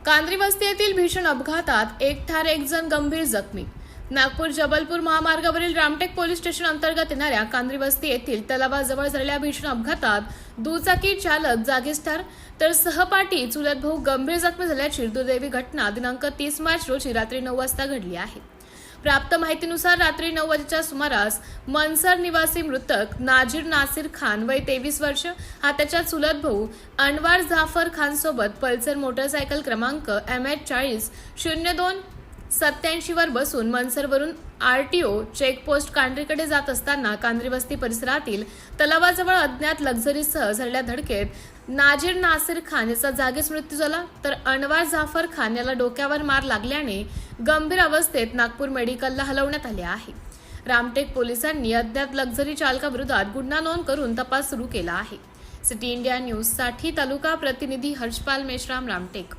कांद्री वस्ती येथील भीषण अपघातात एक ठार एक जण गंभीर जखमी। नागपूर जबलपूर महामार्गावरील रामटेक पोलीस स्टेशन अंतर्गत येणाऱ्या कांद्री वस्ती येथील तलावाजवळ झालेल्या भीषण अपघातात दुचाकी चालक जागीच ठार तर सहपाठी चुलत भाऊ गंभीर जखमी झाल्याची दुर्दैवी घटना दिनांक 30 मार्च रोजी रात्री 9 वाजता घडली आहे। प्राप्त माहितीनुसार रात्री 9 वाजेच्या सुमारास मनसर निवासी मृतक नाजीर नासिर खान वय 23 वर्ष हा त्याच्या चुलत भाऊ अनवार जाफर खान सोबत पल्सर मोटरसायकल क्रमांक MH40-02-87 वर बसून मनसरवरून RTO चेकपोस्ट कांद्रीकडे जात असताना कांद्री वस्ती परिसरातील तलावाजवळ अज्ञात लक्झरीसह झालेल्या धडकेत नाजीर नासिर खान याचा जागीच मृत्यू झाला तर अनवार जाफर खान याला डोक्यावर मार लागल्याने गंभीर अवस्थेत नागपूर मेडिकलला हलवण्यात आले आहे। रामटेक पोलिसांनी अज्ञात लक्झरी चालकाविरोधात गुन्हा नोंद करून तपास सुरू केला आहे। सिटी इंडिया न्यूज साठी तालुका प्रतिनिधी हर्षपाल मेश्राम, रामटेक।